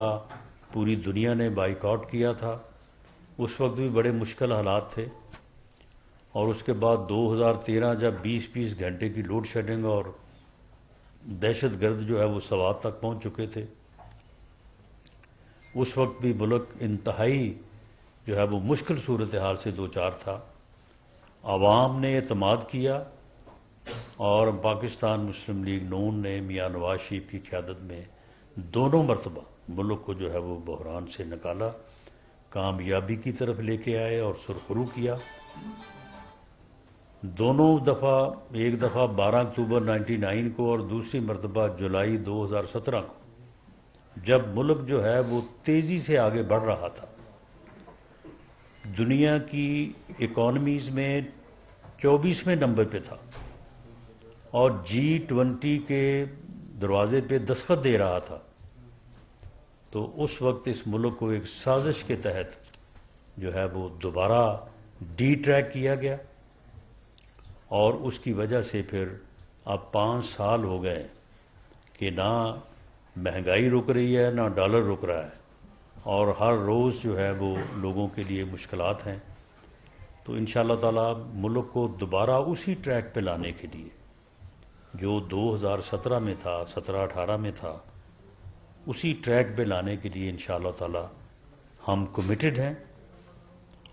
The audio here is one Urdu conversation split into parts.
پوری دنیا نے بائیکاٹ کیا تھا. اس وقت بھی بڑے مشکل حالات تھے، اور اس کے بعد 2013 جب 20 گھنٹے کی لوڈ شیڈنگ اور دہشت گرد جو ہے وہ سوات تک پہنچ چکے تھے، اس وقت بھی ملک انتہائی جو ہے وہ مشکل صورتحال سے دوچار تھا. عوام نے اعتماد کیا اور پاکستان مسلم لیگ نون نے میاں نواز شریف کی قیادت میں دونوں مرتبہ ملک کو جو ہے وہ بحران سے نکالا، کامیابی کی طرف لے کے آئے اور سرخرو کیا. دونوں دفعہ، ایک دفعہ 12 اکتوبر 99 کو اور دوسری مرتبہ جولائی 2017 کو، جب ملک جو ہے وہ تیزی سے آگے بڑھ رہا تھا. دنیا کی اکانومیز میں 24ویں نمبر پہ تھا اور G20 کے دروازے پہ دستخط دے رہا تھا. تو اس وقت اس ملک کو ایک سازش کے تحت جو ہے وہ دوبارہ ڈی ٹریک کیا گیا، اور اس کی وجہ سے پھر اب 5 سال ہو گئے کہ نہ مہنگائی رک رہی ہے نہ ڈالر رک رہا ہے، اور ہر روز جو ہے وہ لوگوں کے لیے مشکلات ہیں. تو انشاءاللہ تعالی ملک کو دوبارہ اسی ٹریک پہ لانے کے لیے جو 2017 میں تھا، 17-18 میں تھا، اسی ٹریک پہ لانے کے لیے انشاءاللہ تعالی ہم کمیٹڈ ہیں.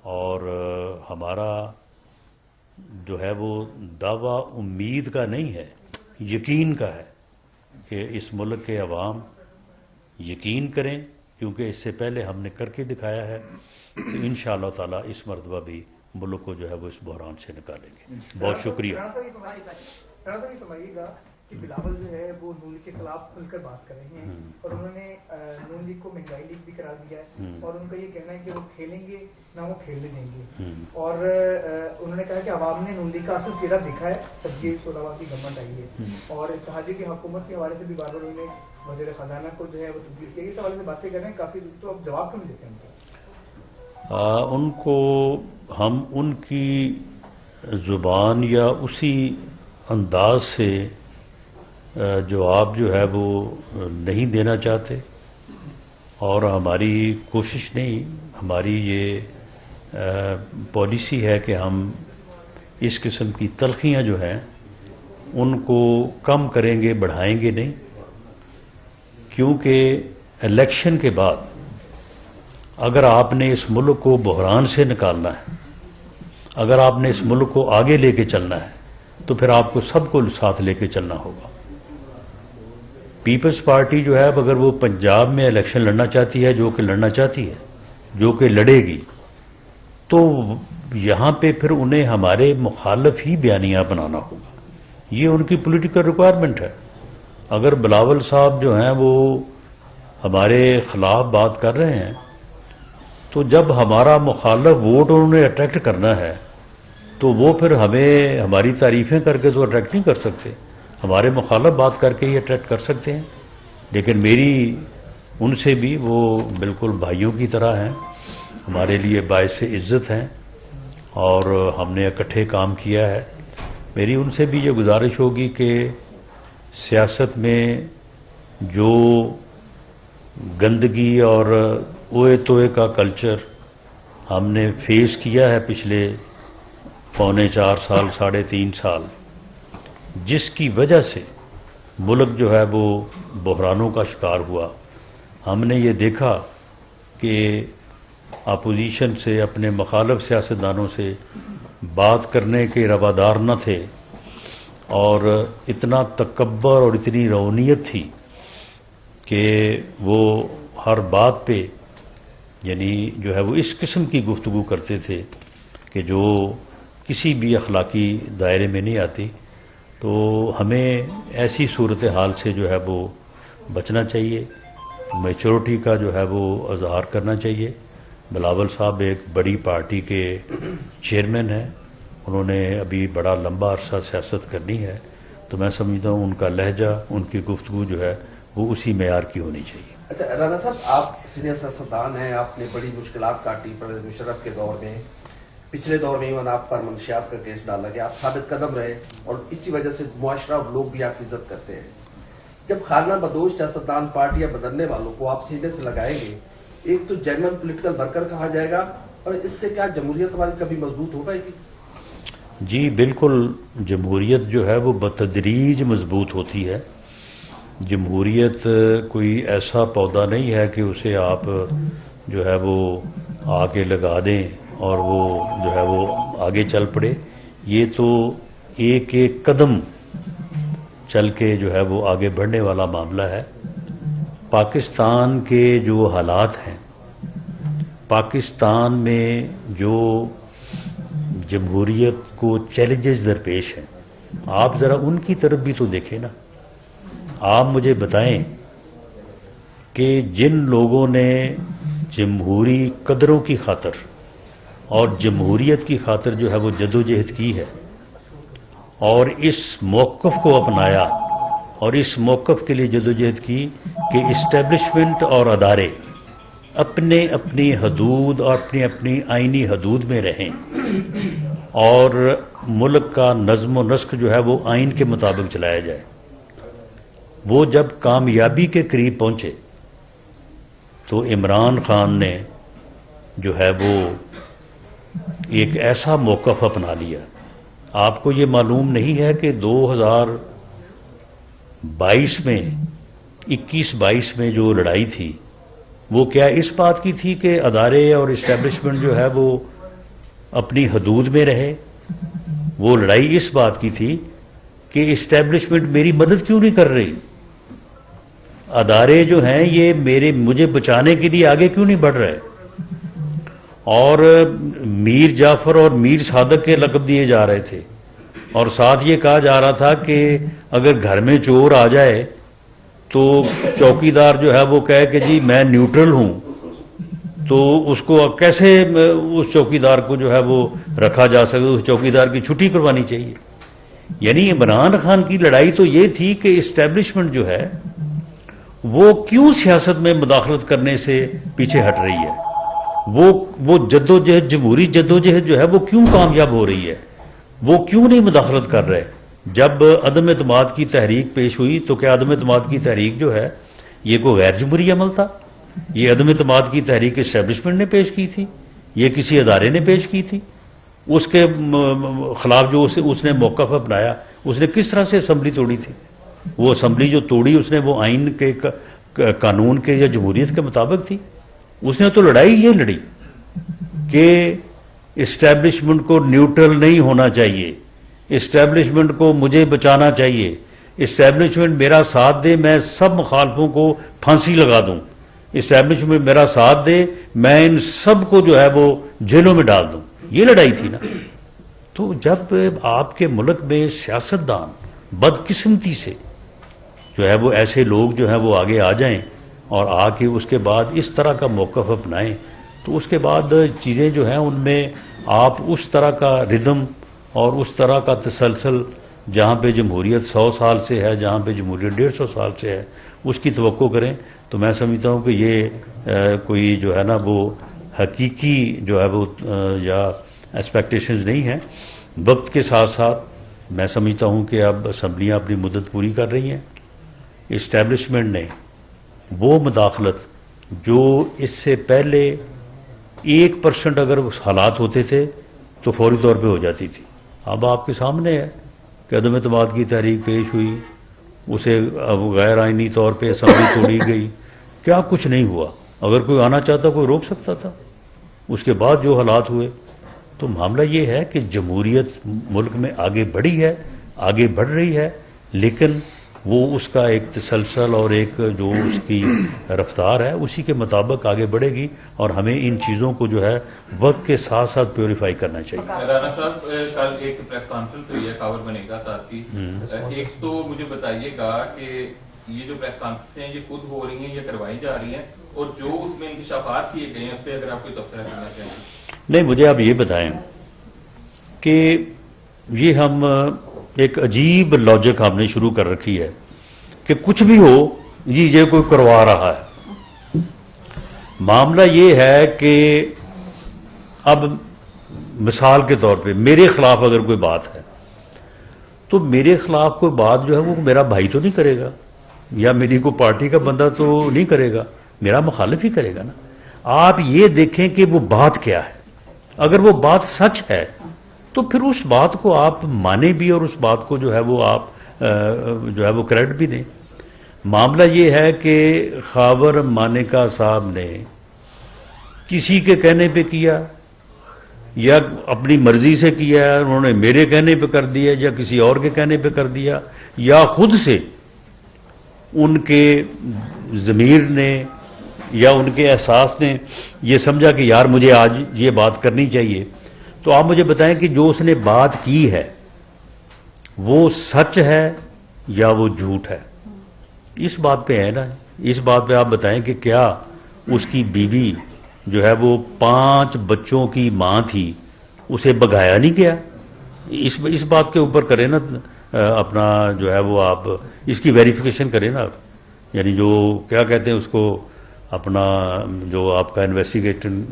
اور ہمارا جو ہے وہ دعویٰ امید کا نہیں ہے، یقین کا ہے کہ اس ملک کے عوام یقین کریں، کیونکہ اس سے پہلے ہم نے کر کے دکھایا ہے. تو انشاءاللہ تعالی اس مرتبہ بھی ملک کو جو ہے وہ اس بحران سے نکالیں گے. بہت شکریہ. کہ بلاول جو ہے وہ نون لیگ کے خلاف کھل کر بات کر رہے ہیں، اور انہوں نے نون لیگ کو مہنگائی لیگ بھی قرار دیا ہے، اور ان کا یہ کہنا ہے کہ وہ کھیلیں گے نہ وہ کھیلنے دیں گے. اور انہوں نے کہا کہ عوام نے نون لیگ کا اصل چہرہ دیکھا ہے جب یہ سولہواں کی گورنمنٹ آئی ہے، اور اتحادیہ کی حکومت کے حوالے سے بھی بار بار انہوں نے وزیر خزانہ کو جو ہے وہ تبدیل کیا. اس حوالے سے باتیں کر رہے ہیں کافی، تو اب جواب کیوں نہیں دیتے ان کو؟ ہم ان کی زبان یا اسی انداز سے جواب جو ہے وہ نہیں دینا چاہتے، اور ہماری کوشش نہیں، ہماری یہ پالیسی ہے کہ ہم اس قسم کی تلخیاں جو ہیں ان کو کم کریں گے، بڑھائیں گے نہیں. کیونکہ الیکشن کے بعد اگر آپ نے اس ملک کو بحران سے نکالنا ہے، اگر آپ نے اس ملک کو آگے لے کے چلنا ہے، تو پھر آپ کو سب کو ساتھ لے کے چلنا ہوگا. پیپلز پارٹی جو ہے اگر وہ پنجاب میں الیکشن لڑنا چاہتی ہے، جو کہ لڑنا چاہتی ہے، جو کہ لڑے گی، تو یہاں پہ پھر انہیں ہمارے مخالف ہی بیانیہ بنانا ہوگا. یہ ان کی پولیٹیکل ریکوائرمنٹ ہے. اگر بلاول صاحب جو ہیں وہ ہمارے خلاف بات کر رہے ہیں، تو جب ہمارا مخالف ووٹ انہوں نے اٹریکٹ کرنا ہے تو وہ پھر ہمیں ہماری تعریفیں کر کے تو اٹریکٹ نہیں کر سکتے. ہمارے مخالف بات کر کے ہی اٹریکٹ کر سکتے ہیں. لیکن میری ان سے بھی، وہ بالکل بھائیوں کی طرح ہیں، ہمارے لیے باعث عزت ہیں، اور ہم نے اکٹھے کام کیا ہے. میری ان سے بھی یہ گزارش ہوگی کہ سیاست میں جو گندگی اور اوئے توئے کا کلچر ہم نے فیس کیا ہے پچھلے 3.25 سال، 3.5 سال، جس کی وجہ سے ملک جو ہے وہ بحرانوں کا شکار ہوا. ہم نے یہ دیکھا کہ اپوزیشن سے، اپنے مخالف سیاستدانوں سے بات کرنے کے روادار نہ تھے، اور اتنا تکبر اور اتنی رونیت تھی کہ وہ ہر بات پہ یعنی جو ہے وہ اس قسم کی گفتگو کرتے تھے کہ جو کسی بھی اخلاقی دائرے میں نہیں آتی. تو ہمیں ایسی صورتحال سے جو ہے وہ بچنا چاہیے، میچورٹی کا جو ہے وہ اظہار کرنا چاہیے. بلاول صاحب ایک بڑی پارٹی کے چیئرمین ہیں، انہوں نے ابھی بڑا لمبا عرصہ سیاست کرنی ہے، تو میں سمجھتا ہوں ان کا لہجہ، ان کی گفتگو جو ہے وہ اسی معیار کی ہونی چاہیے. اچھا رانا صاحب، آپ سینئر سیاستدان ہیں، آپ نے بڑی مشکلات کاٹی پرویز مشرف کے دور میں، پچھلے دور میں ایون آپ پر منشیات کا کیس ڈالا گیا، آپ ثابت قدم رہے، اور اسی وجہ سے معاشرہ اور لوگ بھی آپ کی عزت کرتے ہیں. جب خانہ بدوش سیاستدان پارٹیاں بدلنے والوں کو آپ سینے سے لگائیں گے، ایک تو جنرل پولیٹیکل ورکر کہا جائے گا، اور اس سے کیا جمہوریت ہماری کبھی مضبوط ہو پائے گی؟ جی بالکل، جمہوریت جو ہے وہ بتدریج مضبوط ہوتی ہے. جمہوریت کوئی ایسا پودا نہیں ہے کہ اسے آپ جو ہے وہ آ کے لگا دیں اور وہ جو ہے وہ آگے چل پڑے. یہ تو ایک ایک قدم چل کے جو ہے وہ آگے بڑھنے والا معاملہ ہے. پاکستان کے جو حالات ہیں، پاکستان میں جو جمہوریت کو چیلنجز درپیش ہیں، آپ ذرا ان کی طرف بھی تو دیکھیں نا. آپ مجھے بتائیں کہ جن لوگوں نے جمہوری قدروں کی خاطر اور جمہوریت کی خاطر جو ہے وہ جدوجہد کی ہے اور اس موقف کو اپنایا اور اس موقف کے لیے جدوجہد کی کہ اسٹیبلشمنٹ اور ادارے اپنے اپنی حدود اور اپنی اپنی آئینی حدود میں رہیں اور ملک کا نظم و نسق جو ہے وہ آئین کے مطابق چلایا جائے، وہ جب کامیابی کے قریب پہنچے تو عمران خان نے جو ہے وہ ایک ایسا موقف اپنا لیا. آپ کو یہ معلوم نہیں ہے کہ 2022 میں 21-22 میں جو لڑائی تھی وہ کیا اس بات کی تھی کہ ادارے اور اسٹیبلشمنٹ جو ہے وہ اپنی حدود میں رہے؟ وہ لڑائی اس بات کی تھی کہ اسٹیبلشمنٹ میری مدد کیوں نہیں کر رہی، ادارے جو ہیں یہ مجھے بچانے کے لیے آگے کیوں نہیں بڑھ رہے. اور میر جعفر اور میر صادق کے لقب دیے جا رہے تھے اور ساتھ یہ کہا جا رہا تھا کہ اگر گھر میں چور آ جائے تو چوکیدار جو ہے وہ کہے کہ جی میں نیوٹرل ہوں، تو اس کو کیسے اس چوکیدار کو جو ہے وہ رکھا جا سکے، اس چوکیدار کی چھٹی کروانی چاہیے. یعنی عمران خان کی لڑائی تو یہ تھی کہ اسٹیبلشمنٹ جو ہے وہ کیوں سیاست میں مداخلت کرنے سے پیچھے ہٹ رہی ہے، وہ جدوجہد جمہوری جدوجہد جو ہے وہ کیوں کامیاب ہو رہی ہے، وہ کیوں نہیں مداخلت کر رہے. جب عدم اعتماد کی تحریک پیش ہوئی تو کیا عدم اعتماد کی تحریک جو ہے یہ کوئی غیر جمہوری عمل تھا؟ یہ عدم اعتماد کی تحریک اسٹیبلشمنٹ نے پیش کی تھی، یہ کسی ادارے نے پیش کی تھی؟ اس کے خلاف جو اس نے موقف اپنایا، اس نے کس طرح سے اسمبلی توڑی تھی؟ وہ اسمبلی جو توڑی اس نے وہ آئین کے قانون کے یا جمہوریت کے مطابق تھی. اس نے تو لڑائی یہ لڑی کہ اسٹیبلشمنٹ کو نیوٹرل نہیں ہونا چاہیے، اسٹیبلشمنٹ کو مجھے بچانا چاہیے، اسٹیبلشمنٹ میرا ساتھ دے میں سب مخالفوں کو پھانسی لگا دوں، اسٹیبلشمنٹ میرا ساتھ دے میں ان سب کو جو ہے وہ جیلوں میں ڈال دوں. یہ لڑائی تھی نا. تو جب آپ کے ملک میں سیاستدان بدقسمتی سے جو ہے وہ ایسے لوگ جو ہیں وہ آگے آ جائیں اور آ کے اس کے بعد اس طرح کا موقف اپنائیں تو اس کے بعد چیزیں جو ہیں ان میں آپ اس طرح کا ردم اور اس طرح کا تسلسل جہاں پہ جمہوریت 100 سال سے ہے، جہاں پہ جمہوریت 150 سال سے ہے، اس کی توقع کریں تو میں سمجھتا ہوں کہ یہ کوئی جو ہے نا وہ حقیقی جو ہے وہ یا ایکسپیکٹیشنز نہیں ہیں. وقت کے ساتھ ساتھ میں سمجھتا ہوں کہ اب اسمبلیاں اپنی مدت پوری کر رہی ہیں. اسٹیبلشمنٹ نے وہ مداخلت جو اس سے پہلے 1% اگر حالات ہوتے تھے تو فوری طور پہ ہو جاتی تھی، اب آپ کے سامنے ہے کہ عدم اعتماد کی تحریک پیش ہوئی، اسے غیر آئینی طور پہ اسمبلی توڑی گئی، کیا کچھ نہیں ہوا. اگر کوئی آنا چاہتا کوئی روک سکتا تھا. اس کے بعد جو حالات ہوئے تو معاملہ یہ ہے کہ جمہوریت ملک میں آگے بڑھی ہے، آگے بڑھ رہی ہے، لیکن وہ اس کا ایک تسلسل اور ایک جو اس کی رفتار ہے اسی کے مطابق آگے بڑھے گی اور ہمیں ان چیزوں کو جو ہے وقت کے ساتھ ساتھ پیوریفائی کرنا چاہیے. رانا صاحب کل ایک پریس کانفرنس ہوئی ہے خاور بنے گا صاحب کی، ایک تو مجھے بتائیے گا کہ یہ جو پریس کانفرنس ہیں یہ خود ہو رہی ہیں یا کروائی جا رہی ہیں، اور جو اس میں انکشافات کیے گئے ہیں اس پہ اگر آپ کوئی تبصرہ کرنا چاہیں. نہیں، مجھے آپ یہ بتائیں کہ یہ ہم ایک عجیب لاجک ہم نے شروع کر رکھی ہے کہ کچھ بھی ہو جی یہ کوئی کروا رہا ہے. معاملہ یہ ہے کہ اب مثال کے طور پہ میرے خلاف اگر کوئی بات ہے تو میرے خلاف کوئی بات جو ہے وہ میرا بھائی تو نہیں کرے گا، یا میری کو پارٹی کا بندہ تو نہیں کرے گا, میرا مخالف ہی کرے گا نا. آپ یہ دیکھیں کہ وہ بات کیا ہے. اگر وہ بات سچ ہے تو پھر اس بات کو آپ مانیں بھی, اور اس بات کو جو ہے وہ آپ جو ہے وہ کریڈٹ بھی دیں. معاملہ یہ ہے کہ خاور مانیکا صاحب نے کسی کے کہنے پہ کیا یا اپنی مرضی سے کیا, انہوں نے میرے کہنے پہ کر دیا یا کسی اور کے کہنے پہ کر دیا, یا خود سے ان کے ضمیر نے یا ان کے احساس نے یہ سمجھا کہ یار مجھے آج یہ بات کرنی چاہیے. تو آپ مجھے بتائیں کہ جو اس نے بات کی ہے وہ سچ ہے یا وہ جھوٹ ہے؟ اس بات پہ ہے نا, اس بات پہ آپ بتائیں کہ کیا اس کی بیوی جو ہے وہ 5 بچوں کی ماں تھی, اسے بگایا نہیں گیا؟ اس بات کے اوپر کریں نا اپنا جو ہے وہ آپ اس کی ویریفیکیشن کریں نا, یعنی جو کیا کہتے ہیں اس کو, اپنا جو آپ کا انویسٹیگیشن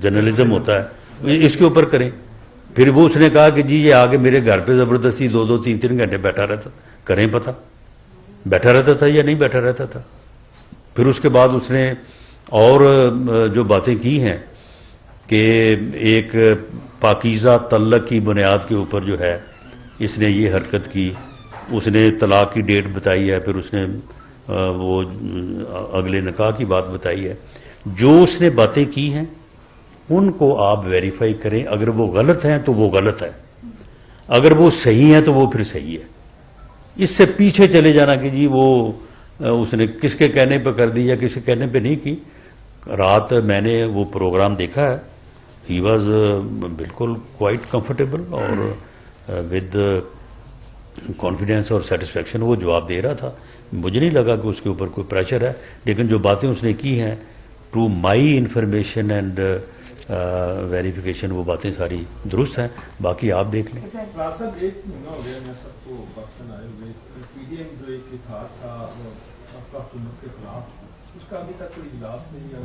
جرنلزم ہوتا ہے اس کے اوپر کریں. پھر وہ اس نے کہا کہ جی یہ آگے میرے گھر پہ زبردستی 2-2 3-3 گھنٹے بیٹھا رہتا, کریں پتہ بیٹھا رہتا تھا یا نہیں بیٹھا رہتا تھا. پھر اس کے بعد اس نے اور جو باتیں کی ہیں کہ ایک پاکیزہ تعلق کی بنیاد کے اوپر جو ہے اس نے یہ حرکت کی, اس نے طلاق کی ڈیٹ بتائی ہے, پھر اس نے وہ اگلے نکاح کی بات بتائی ہے. جو اس نے باتیں کی ہیں ان کو آپ ویریفائی کریں, اگر وہ غلط ہیں تو وہ غلط ہے, اگر وہ صحیح ہیں تو وہ پھر صحیح ہے. اس سے پیچھے چلے جانا کہ جی وہ اس نے کس کے کہنے پہ کر دی یا کس کے کہنے پہ نہیں کی. رات میں نے وہ پروگرام دیکھا ہے, ہی واز بالکل کوائٹ کمفرٹیبل اور ود کانفیڈینس اور سیٹسفیکشن وہ جواب دے رہا تھا. مجھے نہیں لگا کہ اس کے اوپر کوئی پریشر ہے, لیکن جو باتیں اس نے کی ہیں to my information and verification وہ باتیں ساری درست ہیں. باقی آپ دیکھ لیں. راج صاحب ایک مہینہ ہو گیا میں سب کو پاکستان آئے ہوئے, پی ڈی ایم جو ایک اتحاد تھا سب کا حکومت کے خلاف, اس کا ابھی تک کوئی اجلاس نہیں ہے.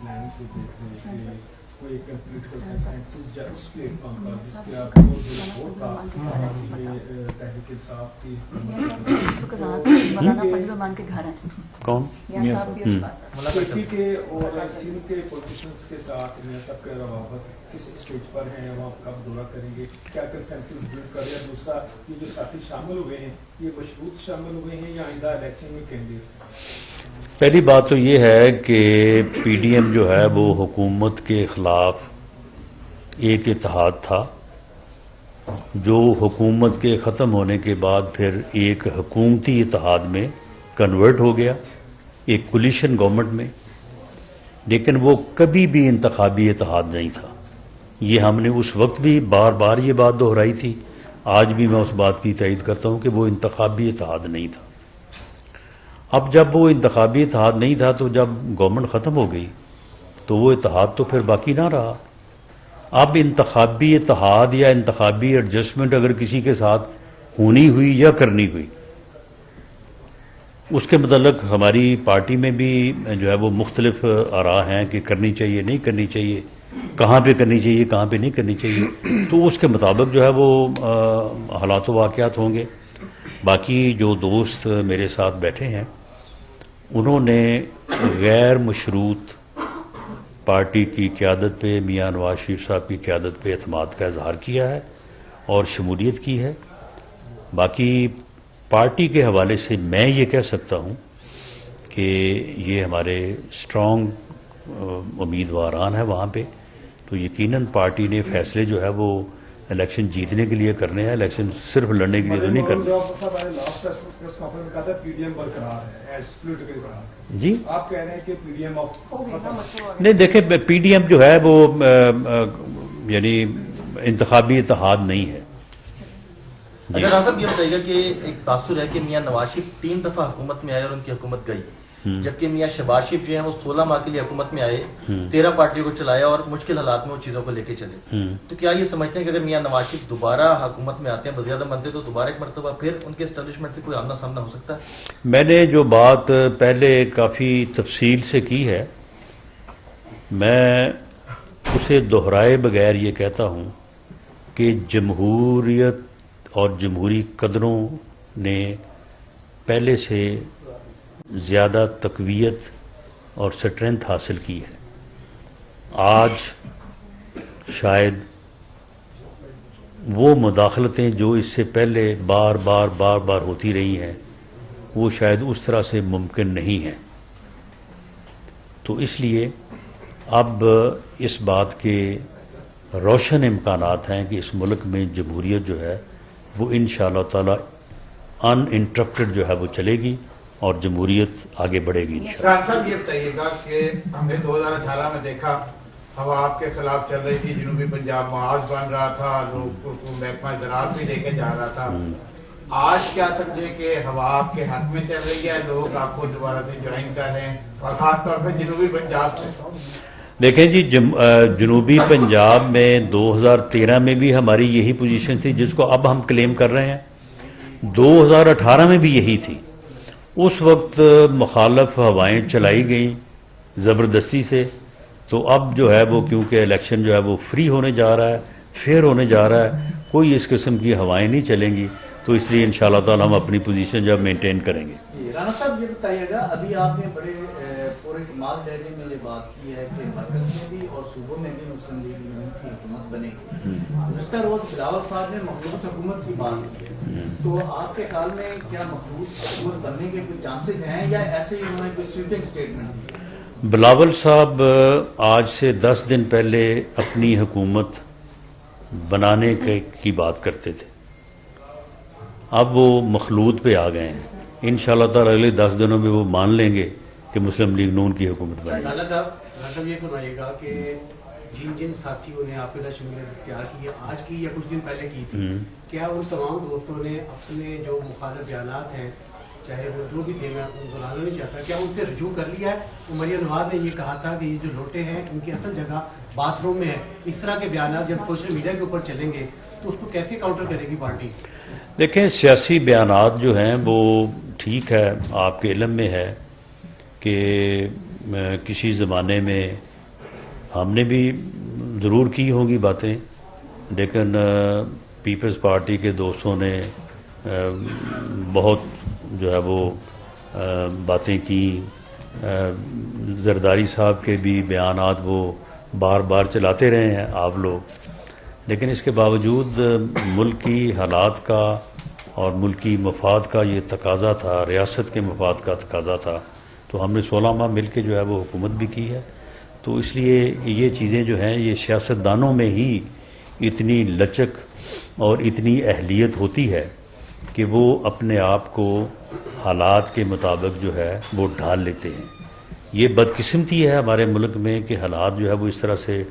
پلان سے دیکھ رہے کہ کوئی ایک پولیٹیکل کنسنسس یا اس پلیٹ فارم پر جس کے آپ کو جو رپورٹ تھا تحریک انصاف کی مولانا فضل الرحمان کے گھر ہیں کون پی کے اور سندھ کے پولیٹیشنز کے ساتھ میاں صاحب کا روابط کس اسٹیج پر ہیں, وہاں کب دورہ کریں گے, کیا کنسنسس بلڈ کریں. دوسرا یہ جو ساتھی شامل ہوئے ہیں یہ مشروط شامل ہوئے ہیں یا آئندہ الیکشن میں کینڈیڈیٹس؟ پہلی بات تو یہ ہے کہ پی ڈی ایم جو ہے وہ حکومت کے خلاف ایک اتحاد تھا جو حکومت کے ختم ہونے کے بعد پھر ایک حکومتی اتحاد میں کنورٹ ہو گیا, ایک کولیشن گورنمنٹ میں. لیکن وہ کبھی بھی انتخابی اتحاد نہیں تھا. یہ ہم نے اس وقت بھی بار بار یہ بات دہرائی تھی, آج بھی میں اس بات کی تائید کرتا ہوں کہ وہ انتخابی اتحاد نہیں تھا. اب جب وہ انتخابی اتحاد نہیں تھا تو جب گورنمنٹ ختم ہو گئی تو وہ اتحاد تو پھر باقی نہ رہا. اب انتخابی اتحاد یا انتخابی ایڈجسٹمنٹ اگر کسی کے ساتھ ہونی ہوئی یا کرنی ہوئی, اس کے متعلق ہماری پارٹی میں بھی جو ہے وہ مختلف آراء ہیں کہ کرنی چاہیے نہیں کرنی چاہیے, کہاں پہ کرنی چاہیے کہاں پہ نہیں کرنی چاہیے. تو اس کے مطابق جو ہے وہ حالات و واقعات ہوں گے. باقی جو دوست میرے ساتھ بیٹھے ہیں انہوں نے غیر مشروط پارٹی کی قیادت پہ, میاں نواز شریف صاحب کی قیادت پہ اعتماد کا اظہار کیا ہے اور شمولیت کی ہے. باقی پارٹی کے حوالے سے میں یہ کہہ سکتا ہوں کہ یہ ہمارے اسٹرانگ امیدواران ہیں وہاں پہ, تو یقیناً پارٹی نے فیصلے جو ہے وہ الیکشن جیتنے کے لیے کرنے ہیں, الیکشن صرف لڑنے کے لیے تو نہیں کرنا. جی آپ کہہ رہے ہیں کہ پی ڈی ایم نہیں, دیکھیں پی ڈی ایم جو ہے وہ یعنی انتخابی اتحاد نہیں ہے. اچھا راز صاحب یہ بتائیے گا کہ ایک تاثر ہے کہ میاں نواز شریف 3 دفعہ حکومت میں آئے اور ان کی حکومت گئی, جبکہ میاں شہباز شریف جو ہیں وہ 16 ماہ کے لیے حکومت میں آئے, 13 پارٹیوں کو چلایا اور مشکل حالات میں وہ چیزوں کو لے کے چلے. تو کیا یہ سمجھتے ہیں کہ اگر میاں نواز شریف دوبارہ حکومت میں آتے ہیں, وزیر اعظم بنتے, تو دوبارہ ایک مرتبہ پھر ان کے اسٹیبلشمنٹ سے کوئی آمنا سامنا ہو سکتا ہے؟ میں نے جو بات پہلے کافی تفصیل سے کی ہے, میں اسے دہرائے بغیر یہ کہتا ہوں کہ جمہوریت اور جمہوری قدروں نے پہلے سے زیادہ تقویت اور سٹرینتھ حاصل کی ہے. آج شاید وہ مداخلتیں جو اس سے پہلے بار بار ہوتی رہی ہیں وہ شاید اس طرح سے ممکن نہیں ہیں. تو اس لیے اب اس بات کے روشن امکانات ہیں کہ اس ملک میں جمہوریت جو ہے وہ انشاءاللہ تعالی ان انٹرپٹڈ جو ہے وہ چلے گی اور جمہوریت آگے بڑھے گی انشاءاللہ. خان صاحب یہ بتائیے گا کہ ہم نے 2018 میں دیکھا ہوا آپ کے خلاف چل رہی تھی، جنوبی پنجاب محاذ بن رہا تھا، لوگ کو محکمہ زراعت بھی لے کے جا رہا تھا. آج کیا سمجھے کہ ہوا آپ کے حق میں چل رہی ہے، لوگ آپ کو دوبارہ سے جوائن کر رہے ہیں اور خاص طور پہ جنوبی پنجاب سے؟ دیکھیں جی، جنوبی پنجاب میں 2013 میں بھی ہماری یہی پوزیشن تھی جس کو اب ہم کلیم کر رہے ہیں. 2018 میں بھی یہی تھی. اس وقت مخالف ہوائیں چلائی گئیں زبردستی سے. تو اب جو ہے وہ کیونکہ الیکشن جو ہے وہ فری ہونے جا رہا ہے، فیئر ہونے جا رہا ہے، کوئی اس قسم کی ہوائیں نہیں چلیں گی. تو اس لیے انشاءاللہ تعالی ہم اپنی پوزیشن جو ہے مینٹین کریں گے. رانا صاحب یہ بتائیے گا، ابھی آپ نے بڑے پورے کمال ڈائری میں یہ بات کی ہے کہ مرکز میں بھی اور صوبوں میں بھی مسلم لیگ نون کی حکومت بنے گی. گزشتہ روز بلاول صاحب نے مخلوط حکومت کی بات کی، تو آپ کے خیال میں کیا مخلوط حکومت بننے کے کوئی چانسز ہیں یا ایسے ہی انہوں نے کوئی سویپنگ اسٹیٹمنٹ دی؟ بلاول صاحب آج سے 10 دن پہلے اپنی حکومت بنانے کی بات کرتے تھے. اب وہ مخلوط پہ آ گئے ہیں. انشاءاللہ تعالی اگلے 10 دنوں میں وہ مان لیں گے کہ مسلم لیگ نون کی حکومت بنے گی. رانا صاحب یہ فرمائیے گا کہ جن ساتھیوں نے آپ کے ساتھ شمولیت اختیار کی ہے آج کی یا کچھ دن پہلے کی تھی، کیا ان تمام دوستوں نے اپنے جو مخالف بیانات ہیں چاہے وہ جو بھی تھے، میں دہرانا نہیں چاہتا، کیا ان سے رجوع کر لیا ہے؟ مریم نواز نے یہ کہا تھا کہ یہ جو لوٹے ہیں ان کی اصل جگہ باتھ روم میں ہے. اس طرح کے بیانات جب سوشل میڈیا کے اوپر چلیں گے تو اس کو کیسے کاؤنٹر کرے گی پارٹی؟ دیکھیں، سیاسی بیانات جو ہیں وہ ٹھیک ہے، آپ کے علم میں ہے کہ کسی زمانے میں ہم نے بھی ضرور کی ہوں گی باتیں، لیکن پیپلز پارٹی کے دوستوں نے بہت جو ہے وہ باتیں کی. زرداری صاحب کے بھی بیانات وہ بار بار چلاتے رہے ہیں آپ لوگ، لیکن اس کے باوجود ملکی حالات کا اور ملکی مفاد کا یہ تقاضا تھا، ریاست کے مفاد کا تقاضا تھا، تو ہم نے 16 ماہ مل کے جو ہے وہ حکومت بھی کی ہے. تو اس لیے یہ چیزیں جو ہیں یہ سیاستدانوں میں ہی اتنی لچک اور اتنی اہلیت ہوتی ہے کہ وہ اپنے آپ کو حالات کے مطابق جو ہے وہ ڈھال لیتے ہیں. یہ بدقسمتی ہے ہمارے ملک میں کہ حالات جو ہے وہ اس طرح سے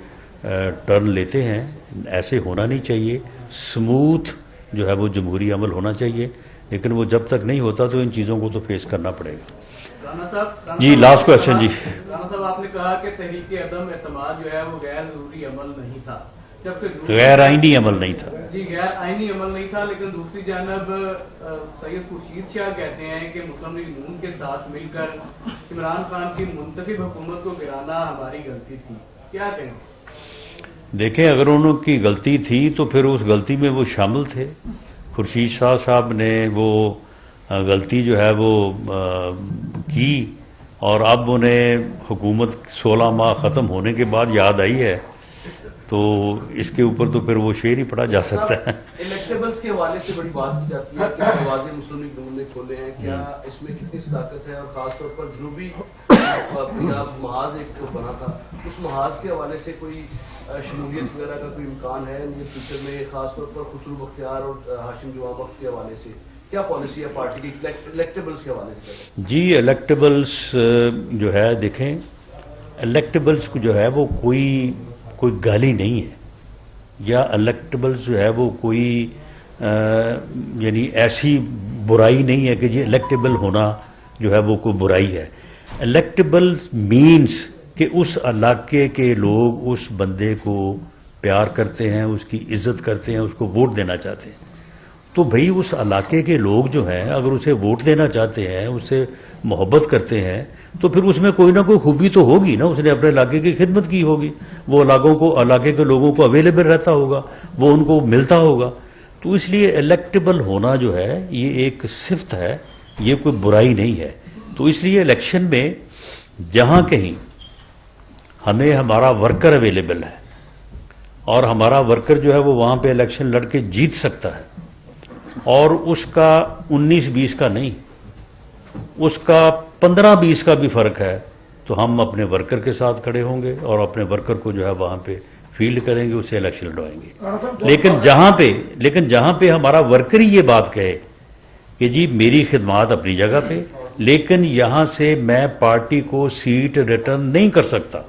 ٹرن لیتے ہیں. ایسے ہونا نہیں چاہیے. سموتھ جو ہے وہ جمہوری عمل ہونا چاہیے، لیکن وہ جب تک نہیں ہوتا تو ان چیزوں کو تو فیس کرنا پڑے گا. جی لاسٹ کوشچن. جی رانا صاحب آپ نے کہا کہ تحریک عدم اعتماد جو ہے وہ غیر ضروری عمل نہیں تھا، جبکہ غیر آئینی عمل نہیں تھا. جی غیر آئینی عمل نہیں تھا، لیکن دوسری جانب سید خورشید شاہ کہتے ہیں کہ مسلم لیگ نون کے ساتھ مل کر عمران خان کی منتخب حکومت کو گرانا ہماری غلطی تھی. کیا کہیں؟ دیکھیں، اگر انہوں کی غلطی تھی تو پھر اس غلطی میں وہ شامل تھے. خورشید شاہ صاحب نے وہ غلطی جو ہے وہ کی، اور اب انہیں حکومت 16 ماہ ختم ہونے کے بعد یاد آئی ہے، تو اس کے اوپر تو پھر وہ شعر ہی پڑھا جا سکتا ہے. الیکٹیبلز کے حوالے سے بڑی بات کی جاتی ہے کہ دروازے مسلم لیگ نون نے کھولے ہیں، کیا اس میں کتنی صداقت ہے؟ اور خاص طور پر جنوبی پنجاب محاذ ایک بنا تھا، اس محاذ کے حوالے سے کوئی شمولیت وغیرہ کا کوئی امکان ہے فیوچر میں، خاص طور پر خسرو بختیار اور ہاشم جمعہ وقت کے حوالے سے کیا پالیسی ہے پارٹی کی الیکٹیبلز کے حوالے سے؟ جی الیکٹیبلز جو ہے، دیکھیں الیکٹیبلز کو جو ہے وہ کوئی گالی نہیں ہے، یا الیکٹیبلز جو ہے وہ کوئی یعنی ایسی برائی نہیں ہے کہ یہ الیکٹیبل ہونا جو ہے وہ کوئی برائی ہے. الیکٹیبل مینس کہ اس علاقے کے لوگ اس بندے کو پیار کرتے ہیں، اس کی عزت کرتے ہیں، اس کو ووٹ دینا چاہتے ہیں. تو بھئی اس علاقے کے لوگ جو ہیں اگر اسے ووٹ دینا چاہتے ہیں، اس سے محبت کرتے ہیں، تو پھر اس میں کوئی نہ کوئی خوبی تو ہوگی نا. اس نے اپنے علاقے کی خدمت کی ہوگی، وہ علاقے کے لوگوں کو اویلیبل رہتا ہوگا، وہ ان کو ملتا ہوگا. تو اس لیے الیکٹیبل ہونا جو ہے یہ ایک صفت ہے، یہ کوئی برائی نہیں ہے. تو اس لیے الیکشن میں جہاں کہیں ہمیں ہمارا ورکر اویلیبل ہے اور ہمارا ورکر جو ہے وہ وہاں پہ الیکشن لڑ کے جیت سکتا ہے اور اس کا 19-20 کا نہیں، اس کا 15-20 کا بھی فرق ہے، تو ہم اپنے ورکر کے ساتھ کھڑے ہوں گے اور اپنے ورکر کو جو ہے وہاں پہ فیلڈ کریں گے، اسے الیکشن لڑوائیں گے۔ لیکن جہاں پہ ہمارا ورکر ہی یہ بات کہے کہ جی میری خدمات اپنی جگہ پہ، لیکن یہاں سے میں پارٹی کو سیٹ ریٹرن نہیں کر سکتا،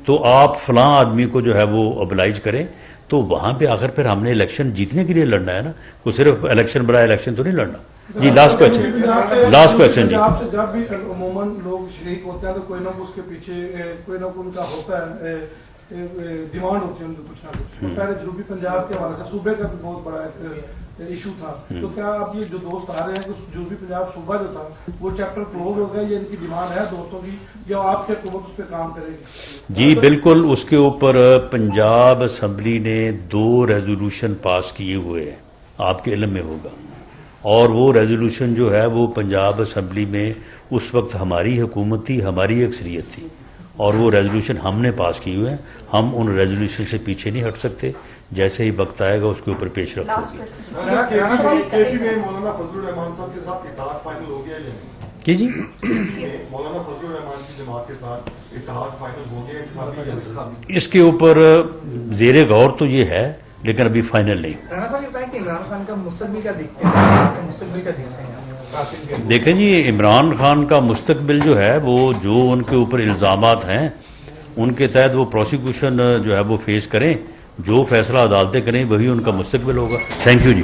تو آپ فلاں آدمی کو جو ہے وہ ابلائج کریں، تو وہاں پہ آخر پھر ہم نے الیکشن جیتنے کے لیے لڑنا ہے نا، وہ صرف الیکشن برائے الیکشن تو نہیں لڑنا۔ جی لاسٹ کویسچن جی۔ آپ سے جب بھی عموماً لوگ شریک ہوتے ہیں تو کوئی نہ اس کے پیچھے کوئی نہ کوئی ان کا ہوتا ہے ڈیمانڈ ہوتی ہے ان کو کچھ نہ کچھ۔ پہلے جنوبی پنجاب کے حوالے سے صوبے کا بھی بہت بڑا ایک ایشو تھا، تو کیا آپ یہ جو دوست آ رہے ہیں کہ جنوبی پنجاب صوبہ جو تھا وہ چیپٹر کلوز ہو گیا، یہ ان کی ڈیمانڈ ہے دوستوں کی، یا آپ کی حکومت اس پہ کام کرے گی؟ جی بالکل، اس کے اوپر پنجاب اسمبلی نے 2 ریزولوشن پاس کیے ہوئے ہیں، آپ کے علم میں ہوگا، اور وہ ریزولوشن جو ہے وہ پنجاب اسمبلی میں اس وقت ہماری حکومت تھی، ہماری اکثریت تھی، اور وہ ریزولوشن ہم نے پاس کیے ہوئے ہیں۔ ہم ان ریزولوشن سے پیچھے نہیں ہٹ سکتے، جیسے ہی وقت آئے گا اس کے اوپر پیش رفت ہوگی۔ KP میں مولانا فضل الرحمان صاحب کے ساتھ اتحاد فائنل ہو گیا جی جی مولانا فضل الرحمان کی جماعت کے ساتھ اتحاد فائنل ہو گیا؟ اس کے اوپر زیر غور تو یہ ہے، لیکن ابھی فائنل نہیں۔ رانا صاحب یہ بتائیں کہ عمران خان کا مستقبل کیا دیکھتے ہیں؟ مستقبل کیا دیکھتے ہیں قاسم کے؟ دیکھیں جی، عمران خان کا مستقبل جو ہے وہ جو ان کے اوپر الزامات ہیں ان کے تحت وہ پروسیکیوشن جو ہے وہ فیس کریں، جو فیصلہ عدالتیں کریں وہی ان کا مستقبل ہوگا۔ Thank you G.